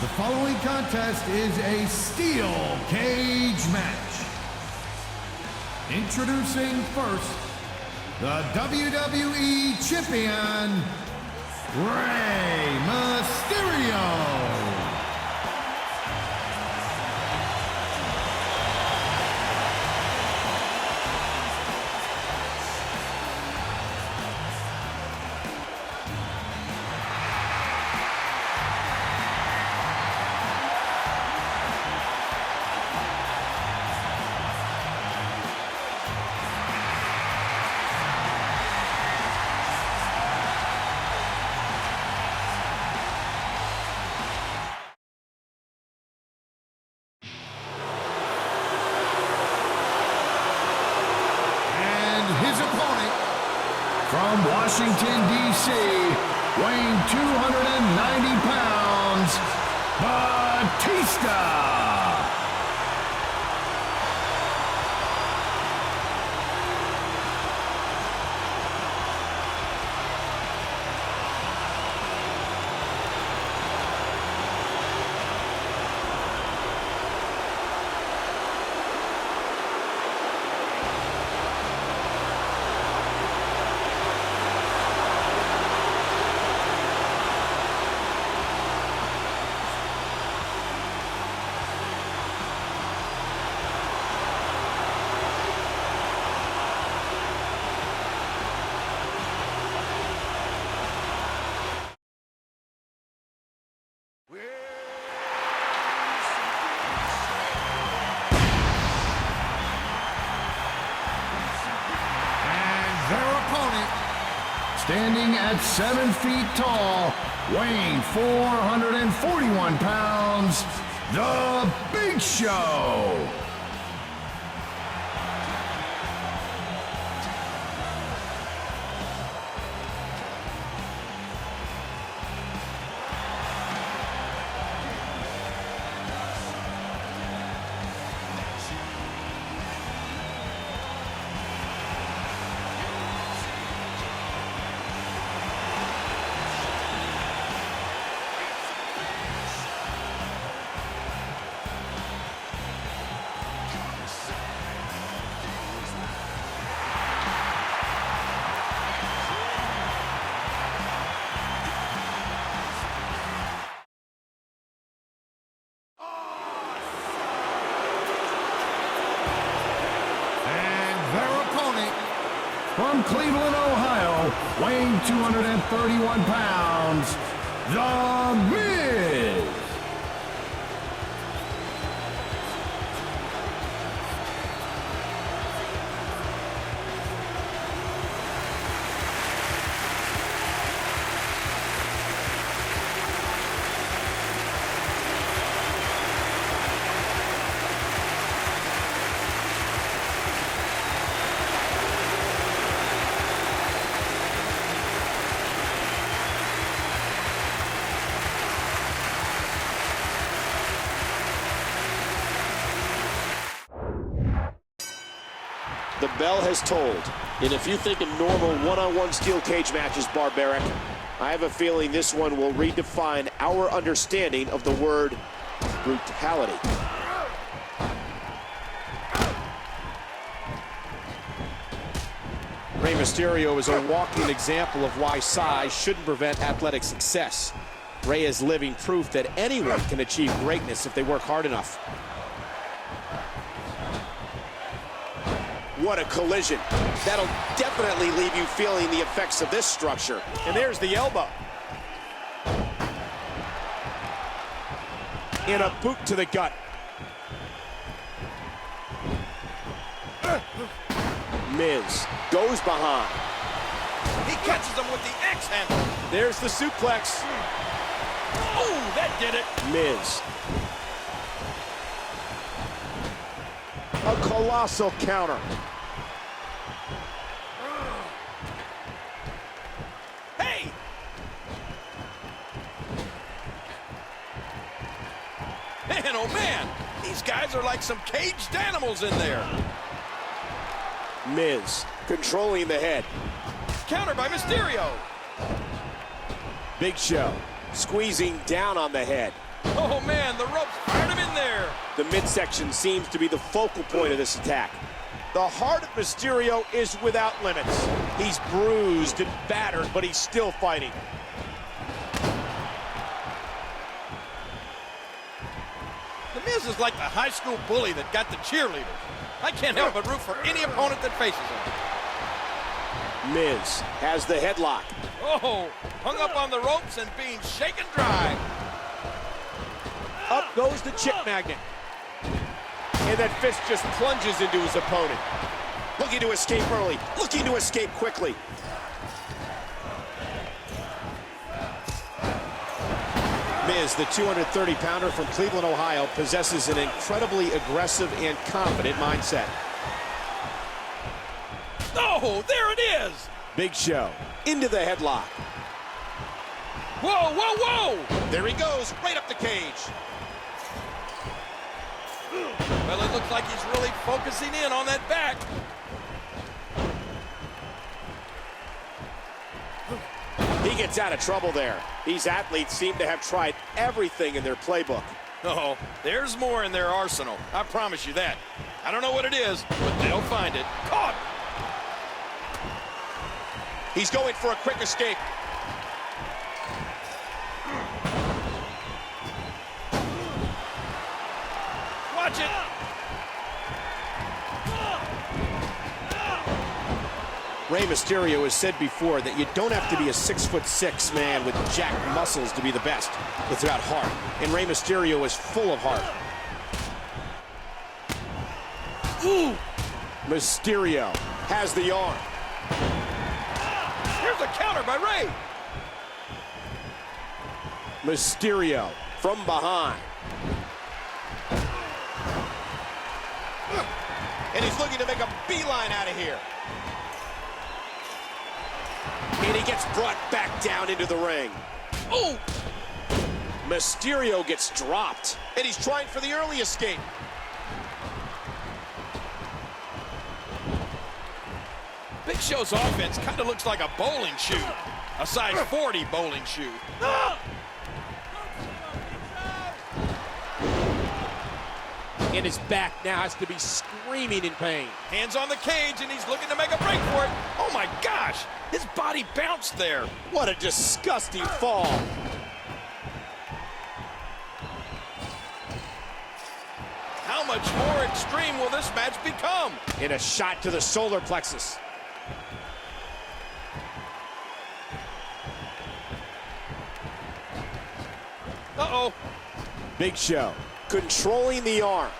The following contest is a steel cage match. Introducing first, the WWE Champion, Rey Mysterio. From Washington, D.C., weighing 290 pounds, Batista! Standing at 7 feet tall, weighing 441 pounds, The Big Show. From Cleveland, Ohio, weighing 231 pounds, The Miz. The bell has tolled. And if you think a normal one-on-one steel cage match is barbaric, I have a feeling this one will redefine our understanding of the word brutality. Rey Mysterio is a walking example of why size shouldn't prevent athletic success. Rey is living proof that anyone can achieve greatness if they work hard enough. What a collision. That'll definitely leave you feeling the effects of this structure. And there's the elbow. And a boot to the gut. Miz goes behind. He catches him with the X handle. There's the suplex. Oh, that did it. Miz. A colossal counter. Hey! Man, oh man! These guys are like some caged animals in there. Miz controlling the head. Counter by Mysterio. Big Show squeezing down on the head. Oh, man, the ropes fired him in there. The midsection seems to be the focal point of this attack. The heart of Mysterio is without limits. He's bruised and battered, but he's still fighting. The Miz is like the high school bully that got the cheerleaders. I can't help but root for any opponent that faces him. Miz has the headlock. Oh, hung up on the ropes and being shaken dry. Up goes the chip magnet. And that fist just plunges into his opponent. Looking to escape early, looking to escape quickly. Miz, the 230-pounder from Cleveland, Ohio, possesses an incredibly aggressive and confident mindset. Oh, there it is! Big Show into the headlock. Whoa, whoa, whoa! There he goes, right up the cage. Well, it looks like he's really focusing in on that back. He gets out of trouble there. These athletes seem to have tried everything in their playbook. Oh, there's more in their arsenal. I promise you that. I don't know what it is, but they'll find it. Caught! He's going for a quick escape. Watch it! Rey Mysterio has said before that you don't have to be a 6'6" man with jacked muscles to be the best. It's about heart, and Rey Mysterio is full of heart. Ooh! Mysterio has the arm. Here's a counter by Rey. Mysterio from behind. And he's looking to make a beeline out of here. And he gets brought back down into the ring. Oh! Mysterio gets dropped. And he's trying for the early escape. Big Show's offense kind of looks like a bowling shoe. A size 40 bowling shoe. And his back now has to be screaming in pain. Hands on the cage, and he's looking to make a break for it. Oh, my gosh. His body bounced there. What a disgusting fall. How much more extreme will this match become? And a shot to the solar plexus. Uh-oh. Big Show controlling the arm.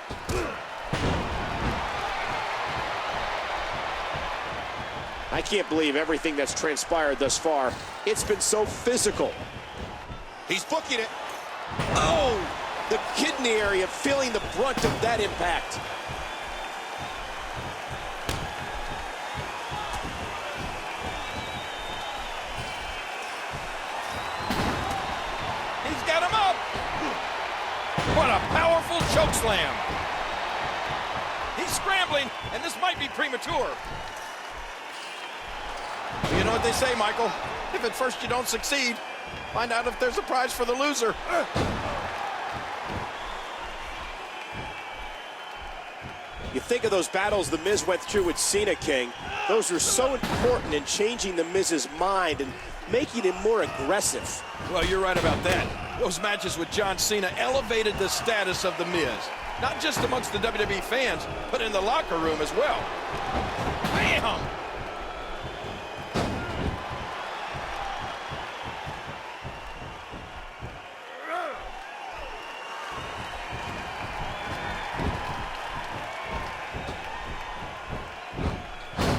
I can't believe everything that's transpired thus far. It's been so physical. He's booking it. Oh, the kidney area feeling the brunt of that impact. He's got him up. What a powerful choke slam. He's scrambling, and this might be premature. You know what they say, Michael? If at first you don't succeed, find out if there's a prize for the loser. You think of those battles the Miz went through with Cena, King. Those are so important in changing the Miz's mind and making him more aggressive. Well, you're right about that. Those matches with John Cena elevated the status of the Miz. Not just amongst the WWE fans, but in the locker room as well. Bam!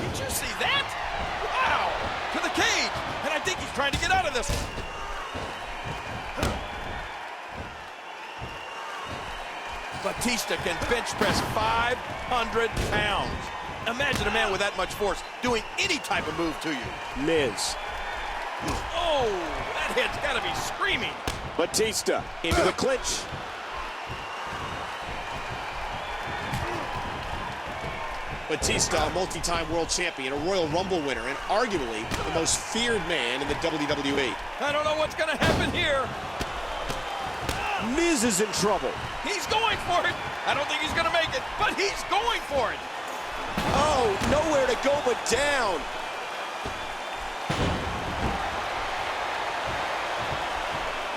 Did you see that? Wow! To the cage! And I think he's trying to get out of this one. Batista can bench press 500 pounds. Imagine a man with that much force doing any type of move to you. Miz. Oh, that head's got to be screaming. Batista into the clinch. Batista, a multi-time world champion, a Royal Rumble winner, and arguably the most feared man in the WWE. I don't know what's going to happen here. Miz is in trouble. He's going for it. I don't think he's going to make it, but he's going for it. Oh, nowhere to go but down.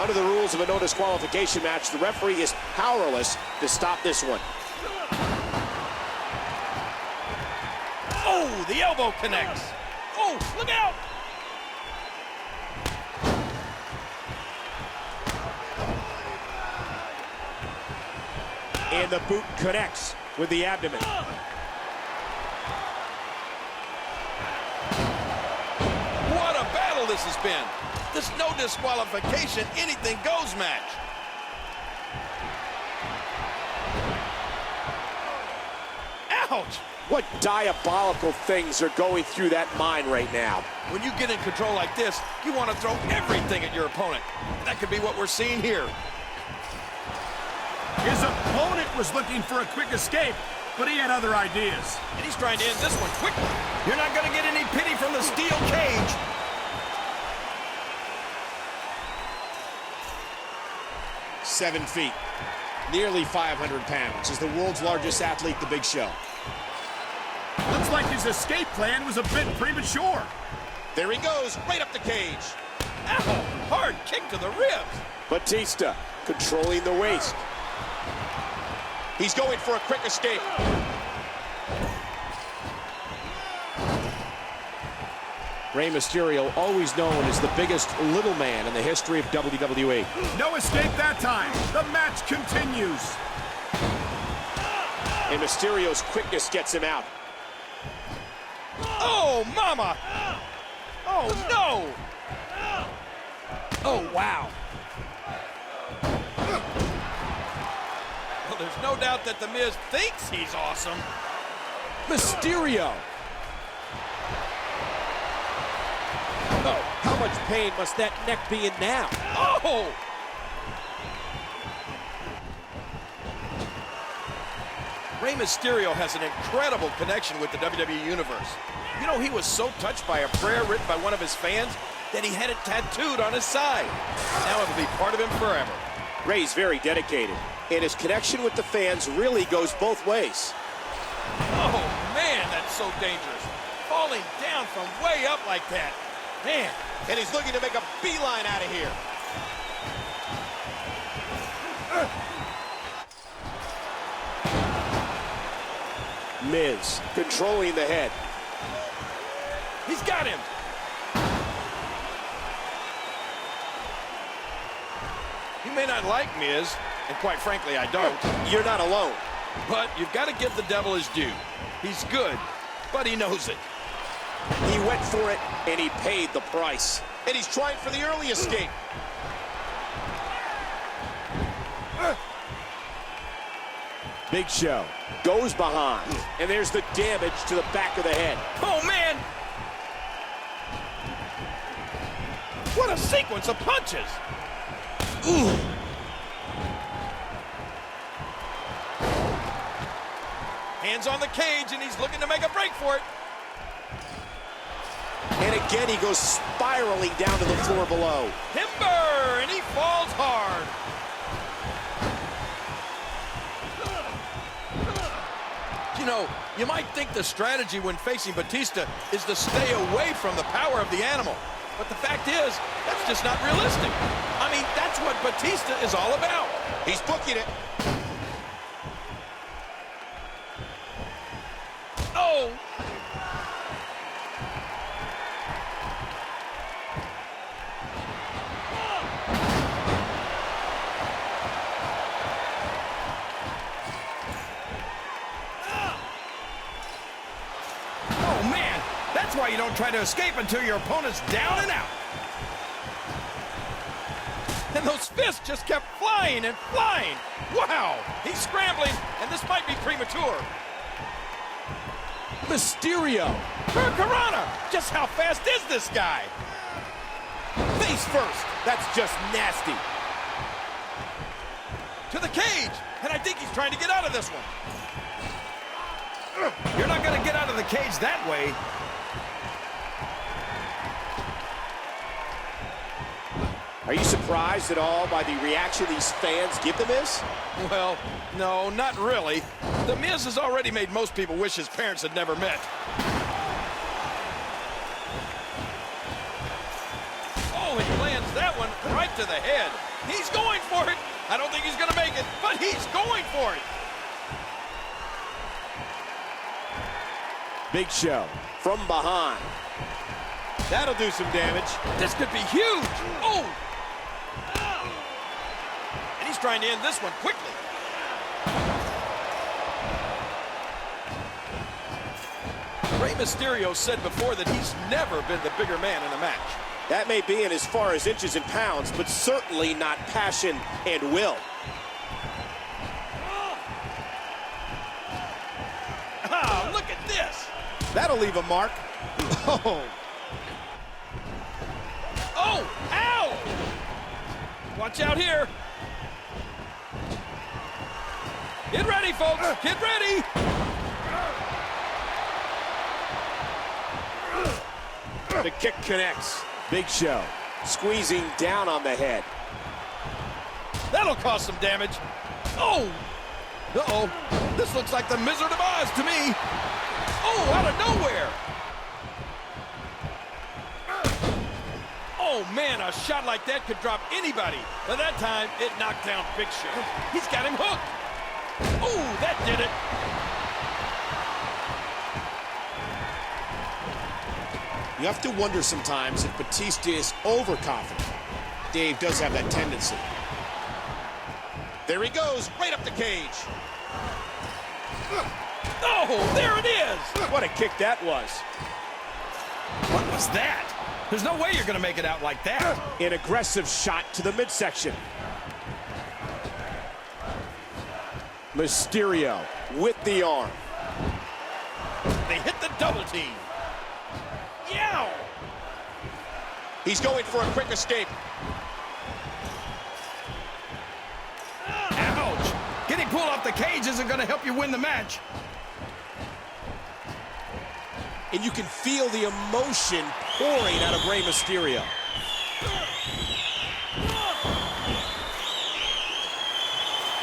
Under the rules of a no disqualification match, the referee is powerless to stop this one. Oh, the elbow connects. Oh, look out. And the boot connects with the abdomen. What a battle this has been. This no disqualification, anything goes match. Ouch! What diabolical things are going through that mind right now? When you get in control like this, you want to throw everything at your opponent. That could be what we're seeing here. His opponent was looking for a quick escape, but he had other ideas. And he's trying to end this one quickly. You're not going to get any pity from the steel cage. "7 feet, nearly 500 pounds, is the world's largest athlete, The Big Show. Looks like his escape plan was a bit premature. There he goes, right up the cage. Ow! Hard kick to the ribs. Batista controlling the waist. He's going for a quick escape. Rey Mysterio, always known as the biggest little man in the history of WWE. No escape that time. The match continues. And Mysterio's quickness gets him out. Oh, mama! Oh, no! Oh, wow. Well, there's no doubt that The Miz thinks he's awesome. Mysterio! Oh, how much pain must that neck be in now? Oh! Rey Mysterio has an incredible connection with the WWE Universe. You know, he was so touched by a prayer written by one of his fans that he had it tattooed on his side. Now it'll be part of him forever. Rey's very dedicated, and his connection with the fans really goes both ways. Oh, man, that's so dangerous. Falling down from way up like that. Man. And he's looking to make a beeline out of here. Miz controlling the head. He's got him. You may not like Miz, and quite frankly, I don't. You're not alone. But you've got to give the devil his due. He's good, but he knows it. He went for it, and he paid the price. And he's trying for the early escape. Big Show goes behind, and there's the damage to the back of the head. Oh, man! What a sequence of punches! Ooh. Hands on the cage, and he's looking to make a break for it. And again, he goes spiraling down to the floor below. Timber, and he falls hard. You know, you might think the strategy when facing Batista is to stay away from the power of the animal. But the fact is, that's just not realistic. I mean, that's what Batista is all about. He's booking it. Oh! Oh, man! That's why you don't try to escape until your opponent's down and out. And those fists just kept flying and flying. Wow! He's scrambling, and this might be premature. Mysterio. Hurricanrana! Just how fast is this guy? Face first. That's just nasty. To the cage. And I think he's trying to get out of this one. You're not going to get out of the cage that way. Are you surprised at all by the reaction these fans give The Miz? Well, no, not really. The Miz has already made most people wish his parents had never met. Oh, he lands that one right to the head. He's going for it. I don't think he's going to make it, but he's going for it. Big Show from behind. That'll do some damage. This could be huge. Oh! And he's trying to end this one quickly. Rey Mysterio said before that he's never been the bigger man in a match. That may be in as far as inches and pounds, but certainly not passion and will. Ah, look at this. That'll leave a mark. Oh. Oh, ow! Watch out here. Get ready, folks. Get ready. The kick connects. Big Show squeezing down on the head. That'll cause some damage. Oh! Uh-oh. This looks like the Wizard of Oz to me. Oh, out of nowhere. Oh, man, a shot like that could drop anybody. But that time, it knocked down Big Show. He's got him hooked. Oh, that did it. You have to wonder sometimes if Batista is overconfident. Dave does have that tendency. There he goes, right up the cage. Oh, there it is. What a kick that was. What was that? There's no way you're going to make it out like that. An aggressive shot to the midsection. Mysterio with the arm. They hit the double team. Yow! He's going for a quick escape. Ouch! Getting pulled off the cage isn't going to help you win the match. And you can feel the emotion pouring out of Rey Mysterio.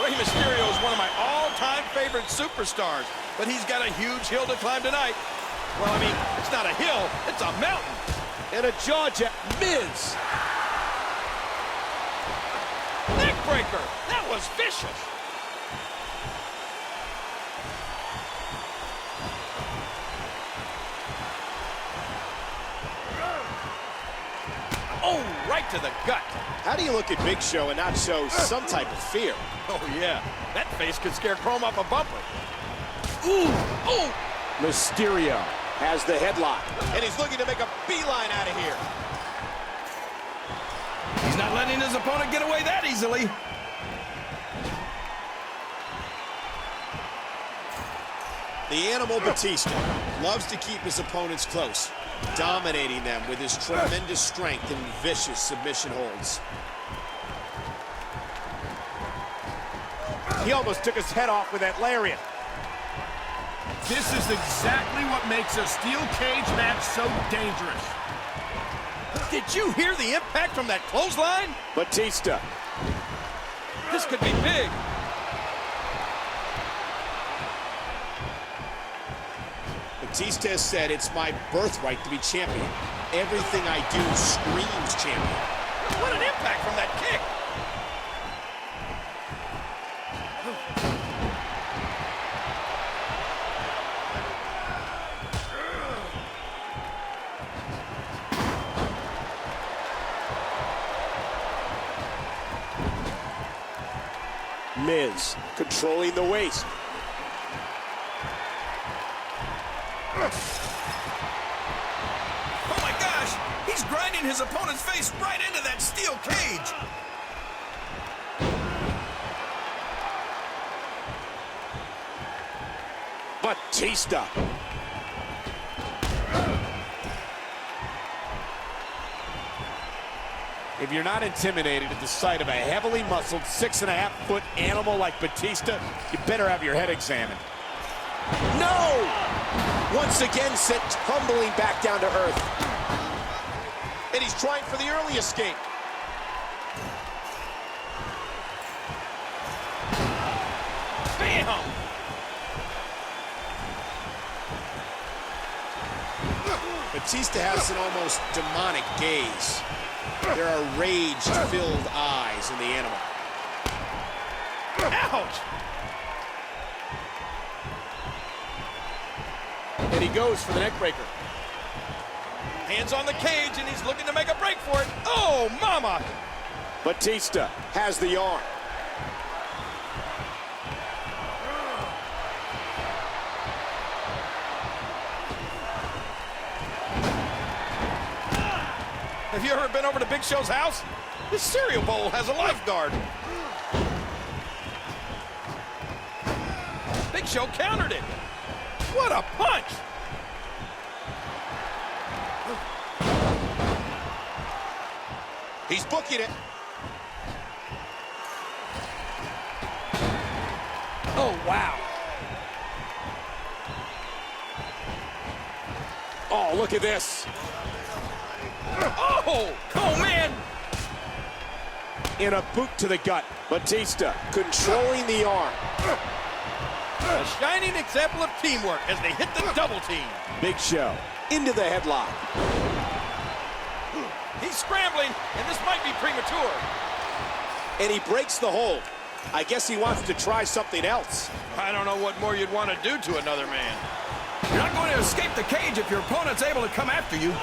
Rey Mysterio is one of my all-time favorite superstars, but he's got a huge hill to climb tonight. Well, I mean, it's not a hill, it's a mountain. And a jaw jab. Miz. Neckbreaker. That was vicious. Oh, right to the gut. How do you look at Big Show and not show some type of fear? Oh, yeah. That face could scare Chrome off a bumper. Ooh, ooh. Mysterio has the headlock, and he's looking to make a beeline out of here. He's not letting his opponent get away that easily. The Animal Batista loves to keep his opponents close, dominating them with his tremendous strength and vicious submission holds. He almost took his head off with that lariat. This is exactly what makes a steel cage match so dangerous. Did you hear the impact from that clothesline? Batista. This could be big. Batista has said it's my birthright to be champion. Everything I do screams champion. What an impact from that kick. Miz controlling the waist. Oh my gosh, he's grinding his opponent's face right into that steel cage. Batista. If you're not intimidated at the sight of a heavily muscled 6.5-foot animal like Batista, you better have your head examined. No! Once again sent tumbling back down to earth. And he's trying for the early escape. Bam! Batista has an almost demonic gaze. There are rage-filled eyes in the animal. Ouch! And he goes for the neck breaker. Hands on the cage, and he's looking to make a break for it. Oh, mama! Batista has the arm. Have you ever been over to Big Show's house? His cereal bowl has a lifeguard. Big Show countered it. What a punch! He's booking it. Oh, wow. Oh, look at this. Oh, man. In a boot to the gut. Batista controlling the arm. A shining example of teamwork as they hit the double team. Big Show into the headlock. He's scrambling, and this might be premature. And he breaks the hold. I guess he wants to try something else. I don't know what more you'd want to do to another man. You're not going to escape the cage if your opponent's able to come after you.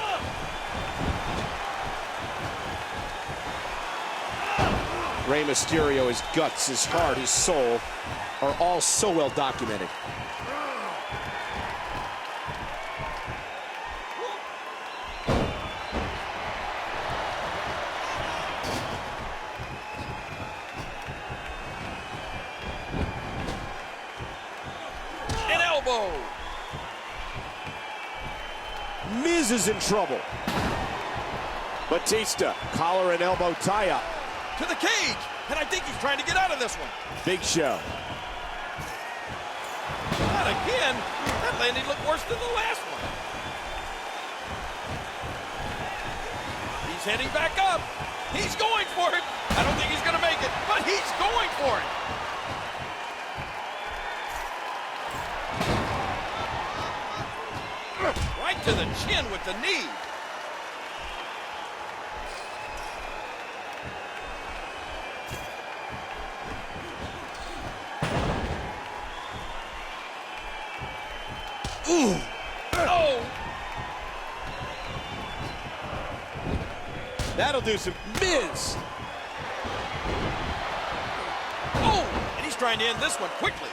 Rey Mysterio, his guts, his heart, his soul are all so well documented. An elbow. Miz is in trouble. Batista, collar and elbow tie-up. To the cage, and I think he's trying to get out of this one. Big Show. Not again. That landing looked worse than the last one. He's heading back up. He's going for it. I don't think he's going to make it, but he's going for it. Right to the chin with the knee. Ooh. Oh! That'll do some. Miz. Oh! And he's trying to end this one quickly.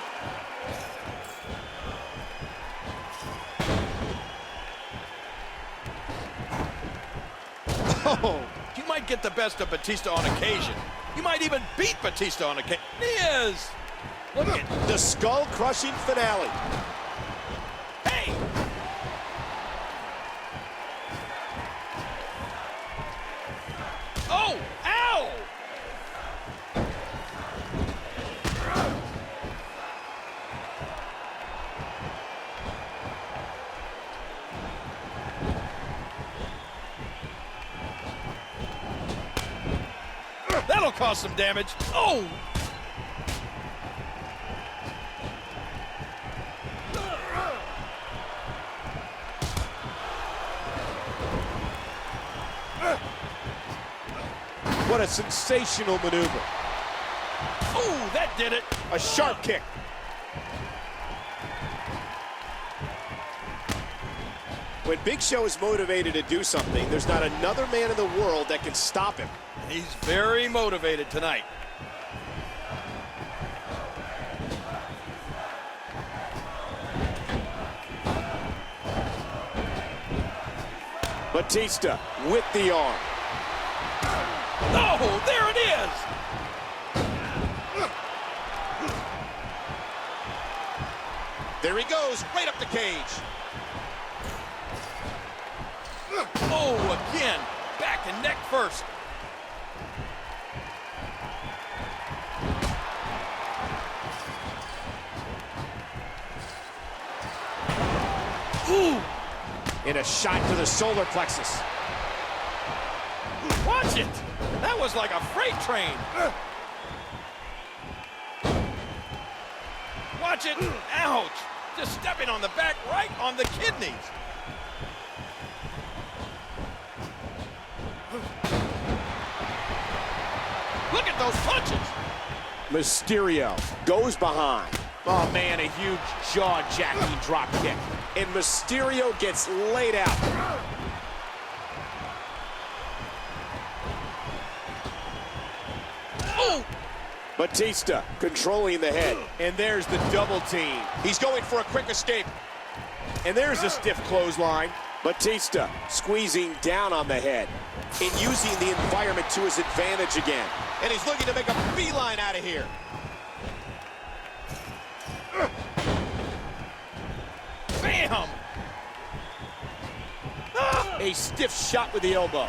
Oh. You might get the best of Batista on occasion. You might even beat Batista on occasion. Miz! Look at The skull-crushing finale. Hey! Oh! Ow! That'll cause some damage. Oh! What a sensational maneuver. Oh, that did it. A sharp kick. When Big Show is motivated to do something, there's not another man in the world that can stop him. He's very motivated tonight. Batista with the arm. Oh, there it is. There he goes, right up the cage. Oh, again. Back and neck first. Ooh! And a shot to the solar plexus. Watch it. That was like a freight train. Watch it. Ouch. Just stepping on the back, right on the kidneys. Look at those punches. Mysterio goes behind. Oh, man, a huge jaw-jacking drop kick. And Mysterio gets laid out. Oh! Batista controlling the head. And there's the double team. He's going for a quick escape. And there's a stiff clothesline. Batista squeezing down on the head and using the environment to his advantage again. And he's looking to make a beeline out of here. Bam! A stiff shot with the elbow.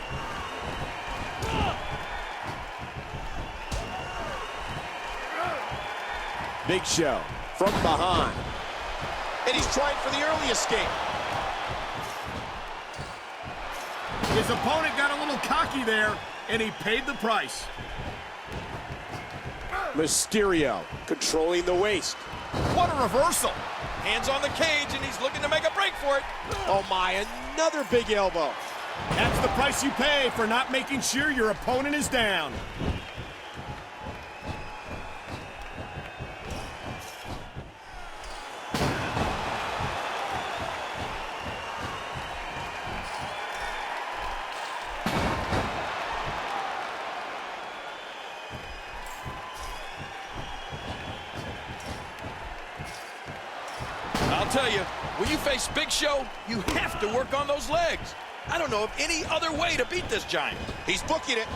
Big Show from behind. And he's trying for the early escape. His opponent got a little cocky there, and he paid the price. Mysterio controlling the waist. What a reversal. Hands on the cage, and he's looking to make a break for it. Oh, my, another big elbow. That's the price you pay for not making sure your opponent is down. I'll tell you, when you face Big Show, you have to work on those legs. I don't know of any other way to beat this giant. He's booking it.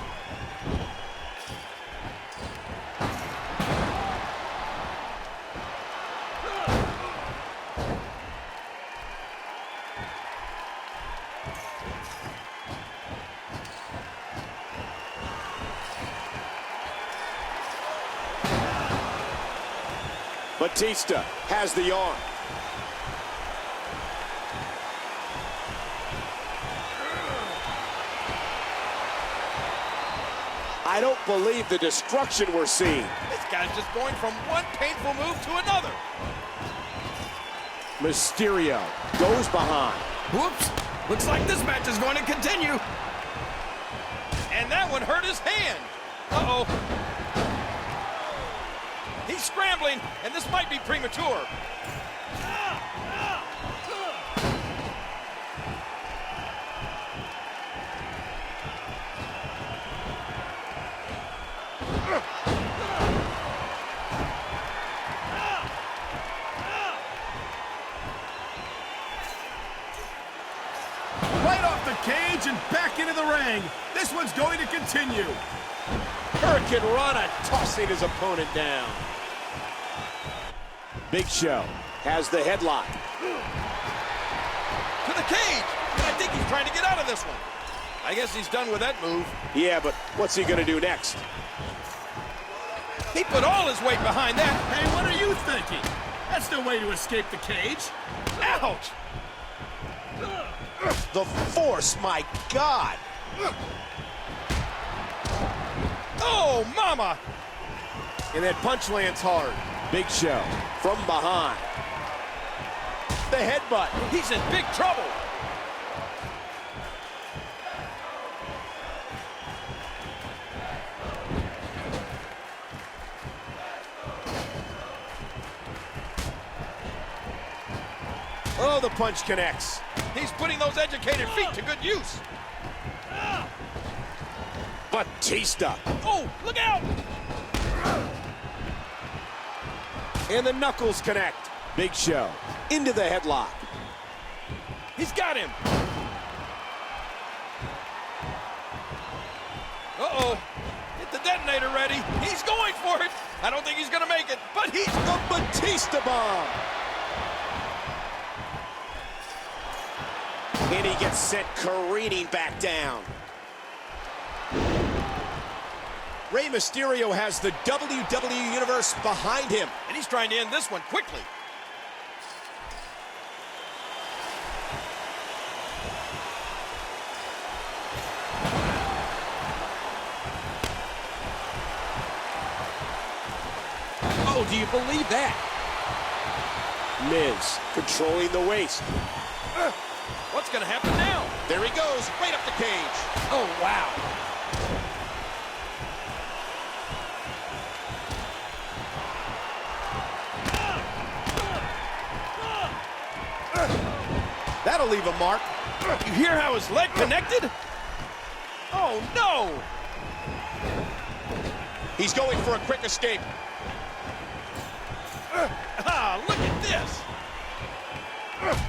Batista has the arm. I don't believe the destruction we're seeing. This guy's just going from one painful move to another. Mysterio goes behind. Whoops. Looks like this match is going to continue. And that one hurt his hand. Uh-oh. He's scrambling, and this might be premature. Right off the cage and back into the ring. This one's going to continue. Hurricane Rana tossing his opponent down. Big Show has the headlock. To the cage. I think he's trying to get out of this one. I guess he's done with that move. Yeah, but what's he going to do next? He put all his weight behind that. Hey, what are you thinking? That's no way to escape the cage. Ouch! The force, my God. Oh, mama! And that punch lands hard. Big Show from behind. The headbutt. He's in big trouble. Oh, the punch connects. He's putting those educated feet to good use. Batista. Oh, look out! And the knuckles connect. Big Show into the headlock. He's got him. Uh-oh. Get the detonator ready. He's going for it. I don't think he's going to make it, but he's... The Batista bomb. And he gets sent careening back down. Rey Mysterio has the WWE Universe behind him. And he's trying to end this one quickly. Oh, do you believe that? Miz controlling the waist. What's going to happen now? There he goes, right up the cage. Oh, wow. That'll leave a mark. You hear how his leg connected? Oh, no! He's going for a quick escape. Look at this!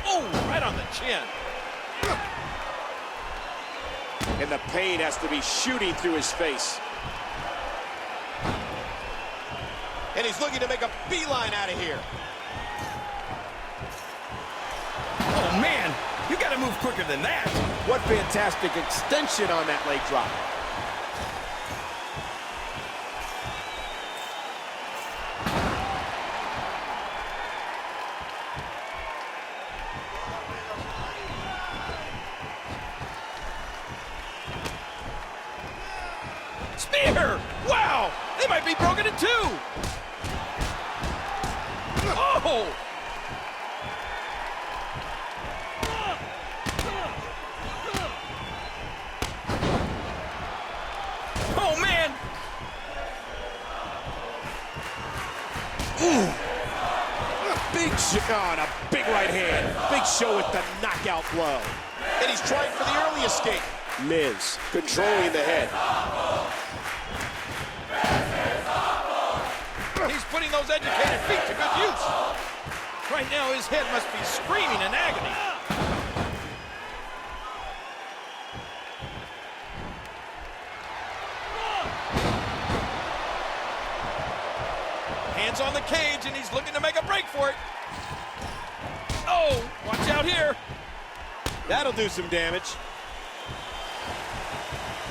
Oh, right on the chin. And the pain has to be shooting through his face. And he's looking to make a beeline out of here. Oh, man, you got to move quicker than that. What fantastic extension on that leg drop. Spear! Wow! They might be broken in two! Oh! Oh, man! Ooh. Big Show, and a big right hand. Big Show with the knockout blow. And he's trying for the early escape. Miz controlling the head. He's putting those educated feet to good use. Right now, his head must be screaming in agony. Hands on the cage, and he's looking to make a break for it. Oh, watch out here. That'll do some damage.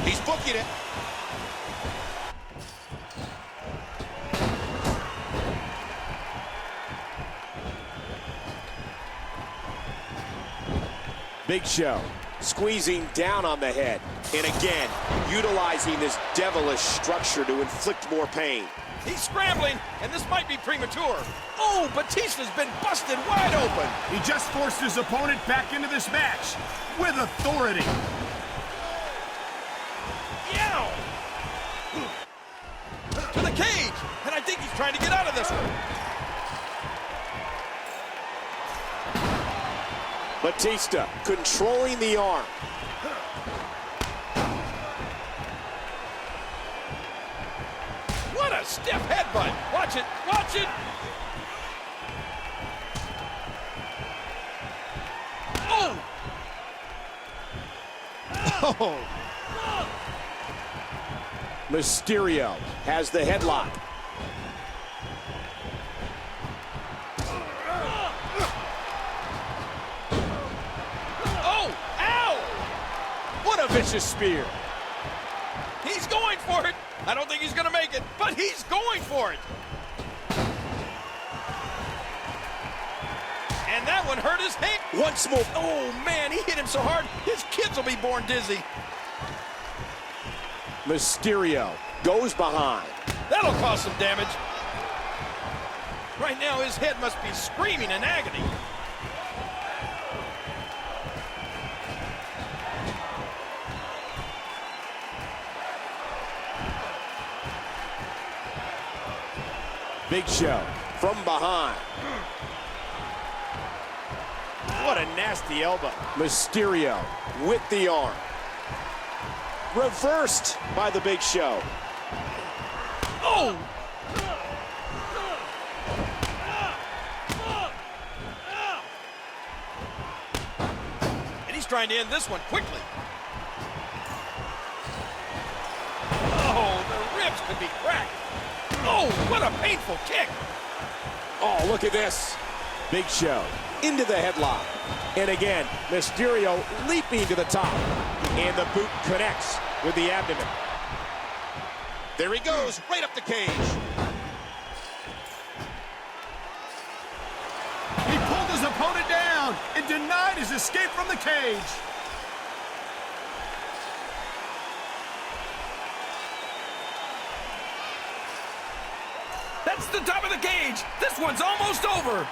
He's booking it. Big Show squeezing down on the head. And again, utilizing this devilish structure to inflict more pain. He's scrambling, and this might be premature. Oh, Batista's been busted wide open. He just forced his opponent back into this match with authority. Yow! To the cage, and I think he's trying to get out of this one. Batista controlling the arm. What a stiff headbutt. Watch it, watch it. Oh! Oh. Mysterio has the headlock. Oh! Ow! What a vicious spear. He's going for it. I don't think he's going to make it, but he's going for it. And that one hurt his hand. Once more. Oh, man, he hit him so hard, his kids will be born dizzy. Mysterio goes behind. That'll cause some damage. Right now, his head must be screaming in agony. Big Show from behind. What a nasty elbow. Mysterio with the arm. Reversed by the Big Show. Oh! And he's trying to end this one quickly. Oh, the ribs could be cracked. Oh, what a painful kick. Oh, look at this. Big Show into the headlock. And again, Mysterio leaping to the top. And the boot connects with the abdomen. There he goes, right up the cage. He pulled his opponent down and denied his escape from the cage. That's the top of the cage. This one's almost over.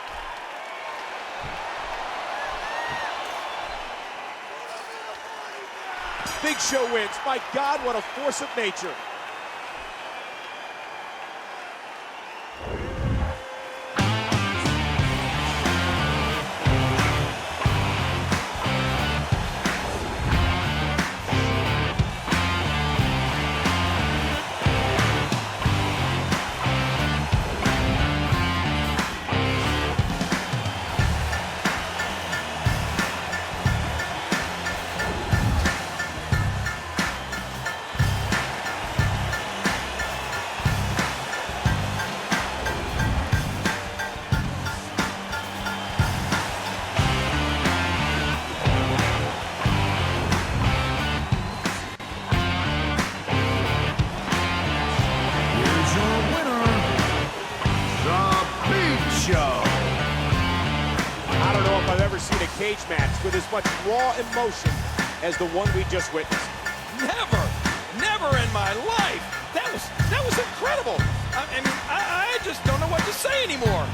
Big Show wins. My God, what a force of nature. Here's your winner, The Big Show. I don't know if I've ever seen a cage match with as much raw emotion as the one we just witnessed. Never in my life. That was incredible. I mean, I just don't know what to say anymore.